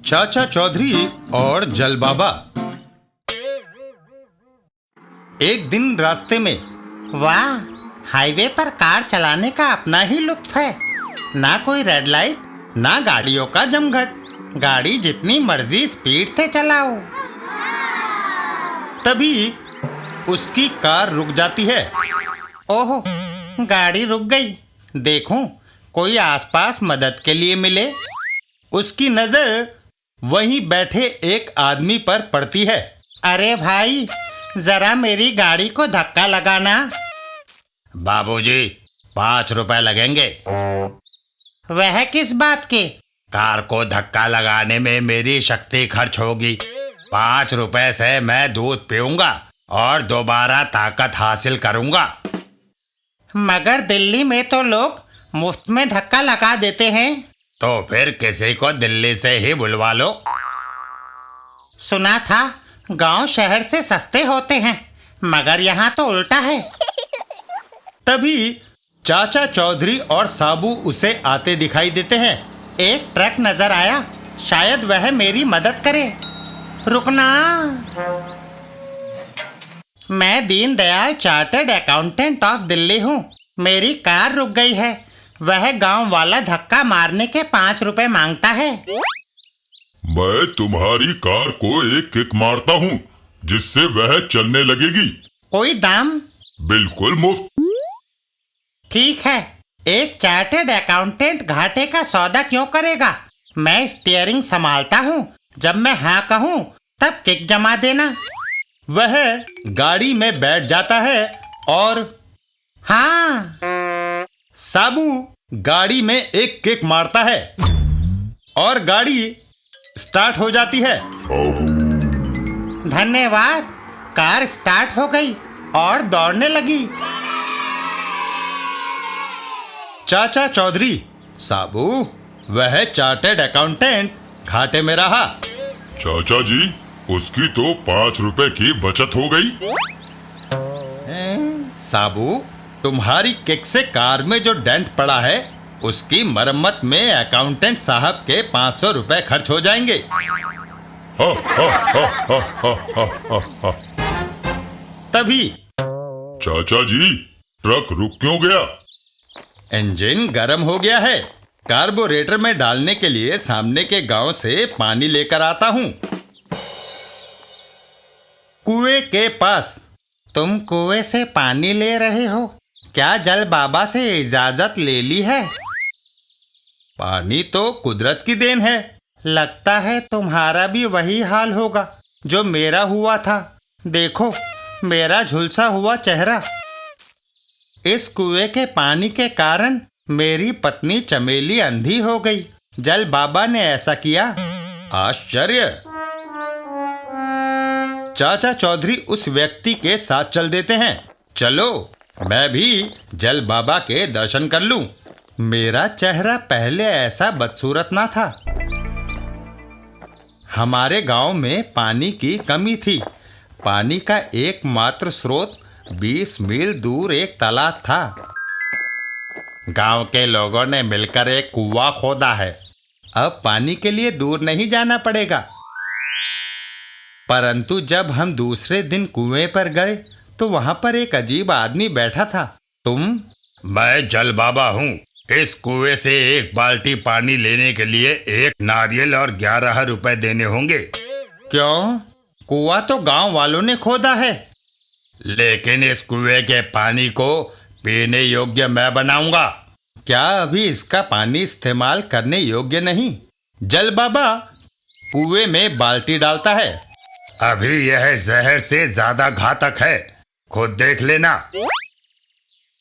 चाचा चौधरी और जल बाबा। एक दिन रास्ते में। वाह, हाईवे पर कार चलाने का अपना ही लुत्फ है। ना कोई रेड लाइट, ना गाड़ियों का जमघट। गाड़ी जितनी मर्जी स्पीड से चलाओ। तभी उसकी कार रुक जाती है। ओहो, गाड़ी रुक गई। देखूं कोई आसपास मदद के लिए मिले। उसकी नजर वहीं बैठे एक आदमी पर पड़ती है। अरे भाई, जरा मेरी गाड़ी को धक्का लगाना। बाबूजी, 5 रुपए लगेंगे। वह किस बात के? कार को धक्का लगाने में मेरी शक्ति खर्च होगी। 5 रुपए से मैं दूध पीऊंगा और दोबारा ताकत हासिल करूंगा। मगर दिल्ली में तो लोग मुफ्त में धक्का लगा देते हैं। तो फिर किसी को दिल्ली से ही बुलवा लो। सुना था गांव शहर से सस्ते होते हैं, मगर यहाँ तो उल्टा है। तभी चाचा चौधरी और साबू उसे आते दिखाई देते हैं। एक ट्रक नजर आया, शायद वह मेरी मदद करे। रुकना, मैं Deendayal chartered accountant of Delhi हूँ। मेरी कार रुक गई है। वह गांव वाला धक्का मारने के 5 रुपए मांगता है। मैं तुम्हारी कार को एक किक मारता हूँ, जिससे वह चलने लगेगी। कोई दाम? बिल्कुल मुफ्त। ठीक है, एक चार्टर्ड अकाउंटेंट घाटे का सौदा क्यों करेगा? मैं स्टीयरिंग संभालता हूँ। जब मैं हाँ कहूँ तब किक जमा देना। वह गाड़ी में बैठ जाता है और हाँ, साबू गाड़ी में एक किक मारता है और गाड़ी स्टार्ट हो जाती है। धन्यवाद, कार स्टार्ट हो गई और दौड़ने लगी। चाचा चौधरी, साबू, वह चार्टर्ड अकाउंटेंट घाटे में रहा। चाचा जी, उसकी तो 5 रुपए की बचत हो गई। साबू, तुम्हारी किक से कार में जो डेंट पड़ा है, उसकी मरम्मत में अकाउंटेंट साहब के 500 रुपए खर्च हो जाएंगे। हा, हा, हा, हा, हा, हा, हा, हा। तभी चाचा जी, ट्रक रुक क्यों गया? इंजन गर्म हो गया है। कार्बोरेटर में डालने के लिए सामने के गांव से पानी लेकर आता हूँ। कुएं के पास। तुम कुएं से पानी ले रहे हो? क्या जल बाबा से इजाजत ले ली है? पानी तो कुदरत की देन है। लगता है तुम्हारा भी वही हाल होगा जो मेरा हुआ था। देखो मेरा झुलसा हुआ चेहरा। इस कुएं के पानी के कारण मेरी पत्नी चमेली अंधी हो गई। जल बाबा ने ऐसा किया। आश्चर्य। चाचा चौधरी उस व्यक्ति के साथ चल देते हैं। चलो, मैं भी जल बाबा के दर्शन कर लूं। मेरा चेहरा पहले ऐसा बदसूरत ना था। हमारे गांव में पानी की कमी थी। पानी का एकमात्र स्रोत 20 मील दूर एक तालाब था। गांव के लोगों ने मिलकर एक कुआं खोदा है। अब पानी के लिए दूर नहीं जाना पड़ेगा। परंतु जब हम दूसरे दिन कुएं पर गए तो वहां पर एक अजीब आदमी बैठा था। तुम? मैं जल बाबा हूँ। इस कुएं से एक बाल्टी पानी लेने के लिए 1 नारियल और 11 रुपए देने होंगे। क्यों? कुआं तो गांव वालों ने खोदा है। लेकिन इस कुएं के पानी को पीने योग्य मैं बनाऊंगा। क्या अभी इसका पानी इस्तेमाल करने योग्य नहीं? जल बाबा कुएं में बाल्टी डालता है। अभी यह जहर से ज्यादा घातक है, खुद देख लेना।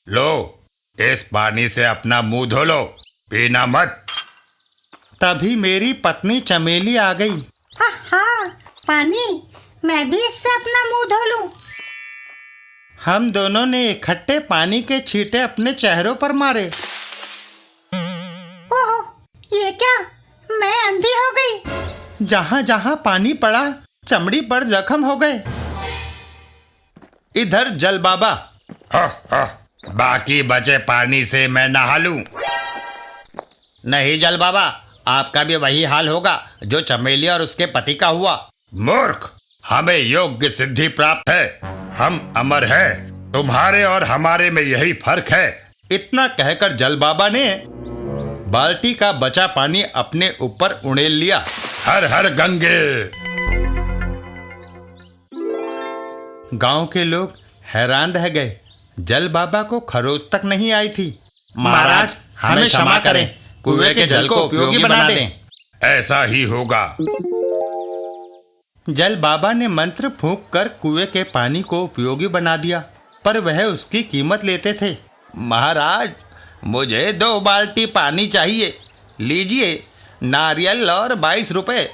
लो, इस पानी से अपना मुंह धो लो, पीना मत। तभी मेरी पत्नी चमेली आ गई। हाँ, पानी, मैं भी इससे अपना मुंह धो लूं। हम दोनों ने इकट्ठे पानी के छींटे अपने चेहरों पर मारे। ओह, ये क्या? मैं अंधी हो गई। जहां जहां पानी पड़ा चमड़ी पर जख्म हो गए। इधर जल बाबा, बाकी बचे पानी से मैं नहा लूं। नहीं जल बाबा, आपका भी वही हाल होगा जो चमेली और उसके पति का हुआ। मूर्ख, हमें योग्य सिद्धि प्राप्त है, हम अमर हैं। तुम्हारे और हमारे में यही फर्क है। इतना कहकर जल बाबा ने बाल्टी का बचा पानी अपने ऊपर उड़ेल लिया। हर हर गंगे। गांव के लोग हैरान रह गए। जल बाबा को खरोच तक नहीं आई थी। महाराज, हमें क्षमा करें, कुएं के जल को उपयोगी बना दें। ऐसा ही होगा। जल बाबा ने मंत्र फूंक कर कुएं के पानी को उपयोगी बना दिया, पर वह उसकी कीमत लेते थे। महाराज, मुझे 2 बाल्टी पानी चाहिए। लीजिए, नारियल और 22 रुपए।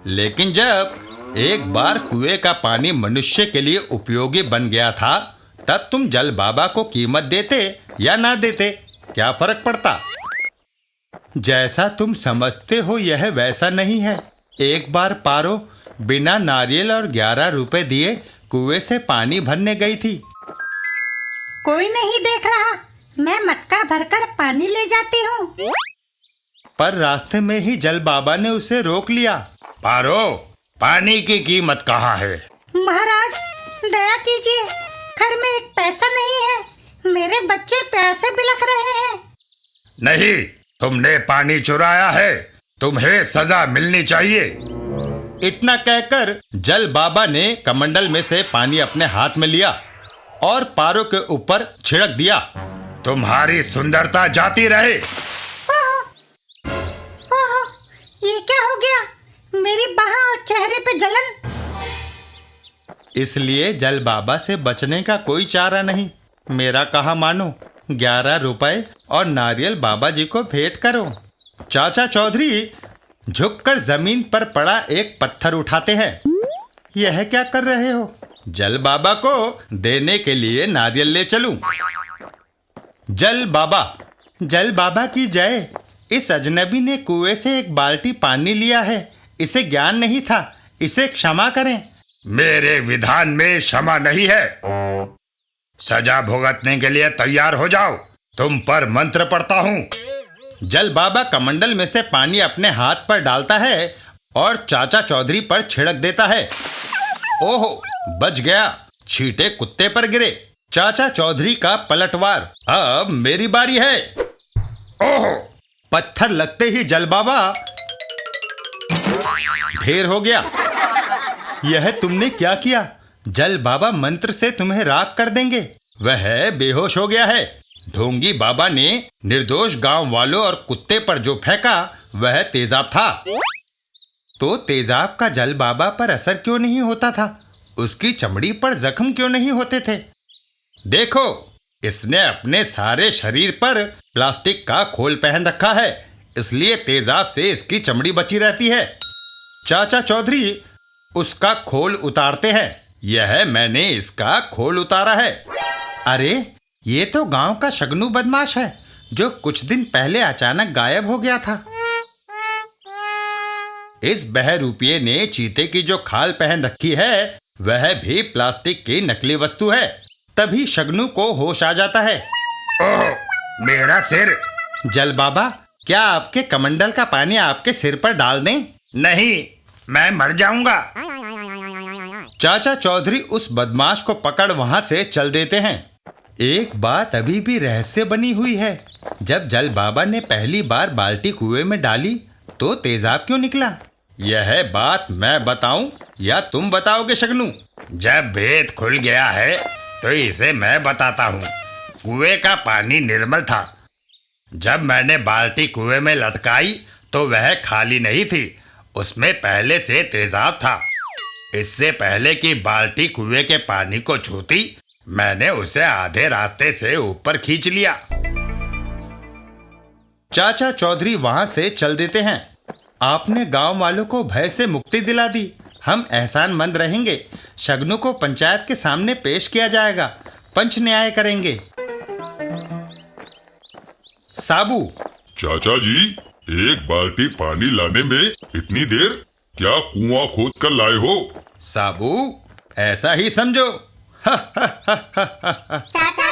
लेकिन जब एक बार कुएं का पानी मनुष्य के लिए उपयोगी बन गया था, तब तुम जल बाबा को कीमत देते या ना देते, क्या फर्क पड़ता? जैसा तुम समझते हो यह वैसा नहीं है। एक बार पारो बिना नारियल और 11 रुपए दिए कुएं से पानी भरने गई थी। कोई नहीं देख रहा, मैं मटका भरकर पानी ले जाती हूँ। पर रास्ते में ही जल बाबा ने उसे रोक लिया। पारो, पानी की कीमत कहाँ है? महाराज, दया कीजिए, घर में एक पैसा नहीं है। मेरे बच्चे प्यासे बिलख रहे हैं। नहीं, तुमने पानी चुराया है, तुम्हें सजा मिलनी चाहिए। इतना कहकर जल बाबा ने कमंडल में से पानी अपने हाथ में लिया और पारो के ऊपर छिड़क दिया। तुम्हारी सुंदरता जाती रहे। ओहो, ये क्या हो गया? मेरी बाह और चेहरे पे जलन। इसलिए जल बाबा से बचने का कोई चारा नहीं। मेरा कहा मानो, 11 रुपए और नारियल बाबा जी को भेंट करो। चाचा चौधरी झुककर जमीन पर पड़ा एक पत्थर उठाते हैं। यह क्या कर रहे हो? जल बाबा को देने के लिए नारियल ले चलूं। जल बाबा की जय। इस अजनबी ने कुएं से एक बाल्टी पानी लिया है। इसे ज्ञान नहीं था, इसे क्षमा करें। मेरे विधान में क्षमा नहीं है। सजा भुगतने के लिए तैयार हो जाओ, तुम पर मंत्र पढ़ता हूँ। जल बाबा कमंडल में से पानी अपने हाथ पर डालता है और चाचा चौधरी पर छिड़क देता है। ओहो, बच गया, छींटे कुत्ते पर गिरे। चाचा चौधरी का पलटवार। अब मेरी बारी है। ओहो, पत्थर लगते ही जल बाबा ढेर हो गया। यह तुमने क्या किया? जल बाबा मंत्र से तुम्हें राख कर देंगे। वह बेहोश हो गया है। ढोंगी बाबा ने निर्दोष गांव वालों और कुत्ते पर जो फेंका वह तेजाब था। तो तेजाब का जल बाबा पर असर क्यों नहीं होता था? उसकी चमड़ी पर जख्म क्यों नहीं होते थे? देखो, इसने अपने सारे शरीर पर प्लास्टिक का खोल पहन रखा है, इसलिए तेजाब से इसकी चमड़ी बची रहती है। चाचा चौधरी उसका खोल उतारते हैं। यह मैंने इसका खोल उतारा है। अरे, ये तो गांव का शगनू बदमाश है जो कुछ दिन पहले अचानक गायब हो गया था। इस बहरूपिये ने चीते की जो खाल पहन रखी है वह भी प्लास्टिक की नकली वस्तु है। तभी शगनू को होश आ जाता है। ओह, मेरा सिर। जल बाबा, क्या आपके कमंडल का पानी आपके सिर पर डाल दें? नहीं, मैं मर जाऊंगा। चाचा चौधरी उस बदमाश को पकड़ वहां से चल देते हैं। एक बात अभी भी रहस्य बनी हुई है। जब जल बाबा ने पहली बार बाल्टी कुएं में डाली तो तेजाब क्यों निकला? यह बात मैं बताऊं या तुम बताओगे शगनू? जब भेद खुल गया है तो इसे मैं बताता हूँ। कुएं का पानी निर्मल था। जब मैंने बाल्टी कुएं में लटकाई तो वह खाली नहीं थी, उसमें पहले से तेजाब था। इससे पहले कि बाल्टी कुएं के पानी को छूती, मैंने उसे आधे रास्ते से ऊपर खींच लिया। चाचा चौधरी वहां से चल देते हैं। आपने गांव वालों को भय से मुक्ति दिला दी। हम एहसानमंद रहेंगे। शगनू को पंचायत के सामने पेश किया जाएगा। पंच न्याय करेंगे। साबू। चाचा जी, एक बाल्टी पानी लाने में इतनी देर? क्या कुआं खोद कर लाए हो? साबू, ऐसा ही समझो। चाचा